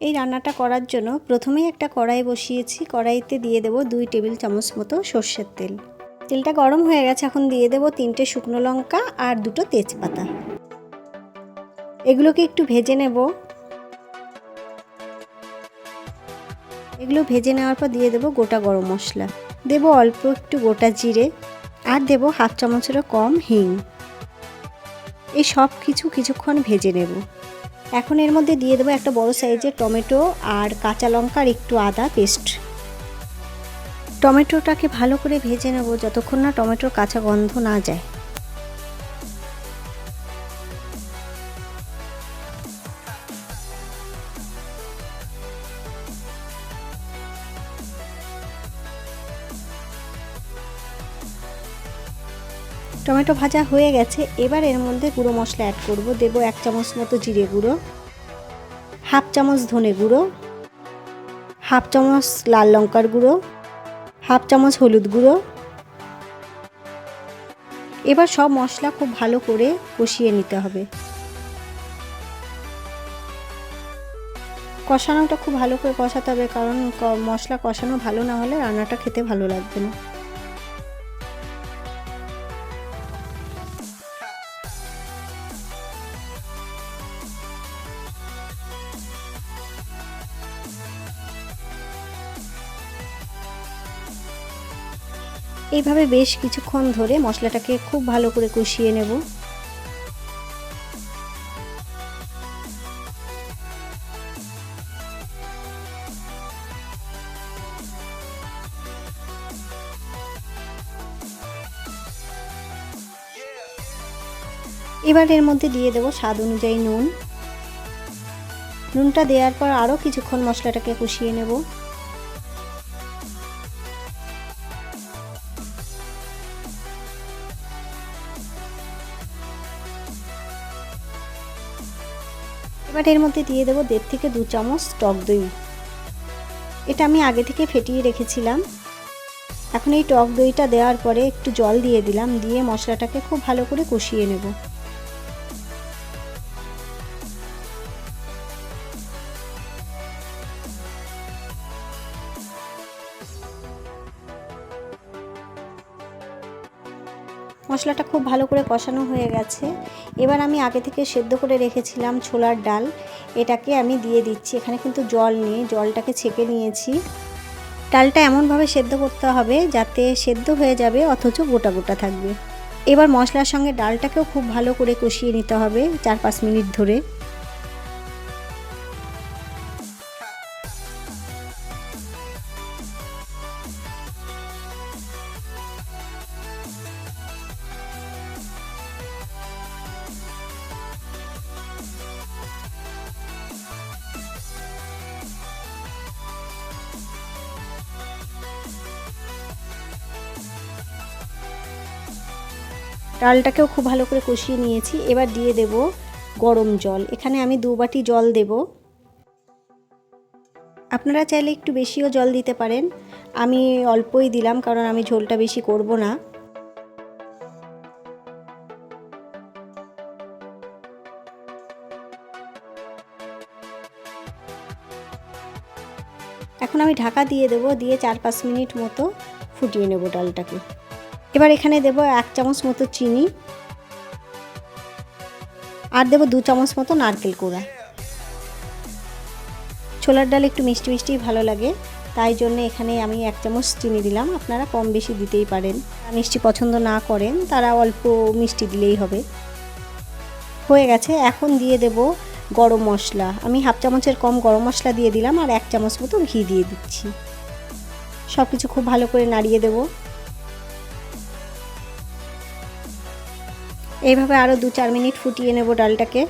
এই রান্নাটা করার জন্য প্রথমেই একটা কড়াই বসিয়েছি। কড়াইতে দিয়ে দেব 2 টেবিল চামচ মতো সর্ষের তেল। তেলটা গরম হয়ে গেছে, এখন দিয়ে দেব 3টে শুকনো লঙ্কা আর 2টো তেজপাতা। এগুলোকে একটু ভেজে নেব। এগুলো ভেজে নেওয়ার পর দিয়ে দেব গোটা গরম মশলা, দেব অল্প একটু গোটা জিরে আর দেব হাফ চামচেরও কম হিং। এই সব কিছুক্ষণ ভেজে নেব। এখন এর মধ্যে দিয়ে দেবো একটা বড় সাইজের টমেটো আর কাঁচা লঙ্কা আর একটু আদা পেস্ট। টমেটোটাকে ভালো করে ভেজে নেব যতক্ষণ না টমেটোর কাঁচা গন্ধ না যায়। টমেটো ভাজা হয়ে গেছে, এবার এর মধ্যে গুঁড়ো মশলা অ্যাড করব। দেব 1 চামচ মতো জিরে গুঁড়ো, হাফ চামচ ধনে গুঁড়ো, হাফ চামচ লাল লঙ্কার গুঁড়ো, হাফ চামচ হলুদ গুঁড়ো। এবার সব মশলা খুব ভালো করে কষিয়ে নিতে হবে। কষানোটা খুব ভালো করে কষাতে হবে, কারণ মশলা কষানো ভালো না হলে রান্নাটা খেতে ভালো লাগবে না। এইভাবে বেশ কিছুক্ষণ ধরে মশলাটাকে খুব ভালো করে কষিয়ে নেব। এবার এর মধ্যে দিয়ে দেব স্বাদ অনুযায়ী নুন। নুনটা দেওয়ার পর আরও কিছুক্ষণ মশলাটাকে কষিয়ে নেব। এবার এর মধ্যে দিয়ে দেবো 1.5 থেকে 2 চামচ টক দই। এটা আমি আগে থেকে ফেটিয়ে রেখেছিলাম। এখন এই টক দইটা দেওয়ার পরে একটু জল দিয়ে দিলাম, দিয়ে মশলাটাকে খুব ভালো করে কষিয়ে নেব। মশলাটা খুব ভালো করে কষানো হয়ে গেছে। এবার আমি আগে থেকে সেদ্ধ করে রেখেছিলাম ছোলার ডাল, এটাকে আমি দিয়ে দিচ্ছি। এখানে কিন্তু জল নেই, জলটাকে ছেঁকে নিয়েছি। ডালটা এমনভাবে সেদ্ধ করতে হবে যাতে সেদ্ধ হয়ে যাবে অথচ গোটা গোটা থাকবে। এবার মশলার সঙ্গে ডালটাকেও খুব ভালো করে কষিয়ে নিতে হবে 4-5 মিনিট ধরে। ডালটাকেও খুব ভালো করে কষিয়ে নিয়েছি। এবার দিয়ে দেব গরম জল। এখানে আমি 2 বাটি জল দেব। আপনারা চাইলে একটু বেশিও জল দিতে পারেন, আমি অল্পই দিলাম কারণ আমি ঝোলটা বেশি করব না। এখন আমি ঢাকা দিয়ে দেব, দিয়ে 4-5 মিনিট মতো ফুটিয়ে নেব ডালটাকে। এবার এখানে দেব 1 চামচ মতো চিনি আর দেব 2 চামচ মতো নারকেল কোড়া। ছোলার ডাল একটু মিষ্টি মিষ্টি ভালো লাগে, তাই জন্য এখানে আমি 1 চামচ চিনি দিলাম। আপনারা কম বেশি দিতেই পারেন, মিষ্টি পছন্দ না করেন তারা অল্প মিষ্টি দিলেই হবে। হয়ে গেছে। এখন দিয়ে দেব গরম মশলা। আমি হাফ চামচের কম গরম মশলা দিয়ে দিলাম আর 1 চামচ মতো ঘি দিয়ে দিচ্ছি। সব কিছু খুব ভালো করে নাড়িয়ে দেব। এইভাবে আরও 2-4 মিনিট ফুটিয়ে নেব ডালটাকে।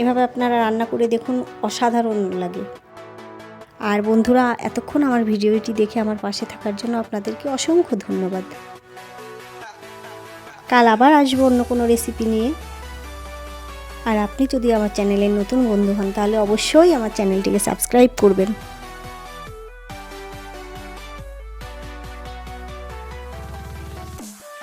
এভাবে আপনারা রান্না করে দেখুন, অসাধারণ লাগে। আর বন্ধুরা, এতক্ষণ আমার ভিডিওটি দেখে আমার পাশে থাকার জন্য আপনাদেরকে অসংখ্য ধন্যবাদ। কাল আবার আসবো অন্য কোনো রেসিপি নিয়ে। আর আপনি যদি আমার চ্যানেলের নতুন বন্ধু হন তাহলে অবশ্যই আমার চ্যানেলটিকে সাবস্ক্রাইব করবেন।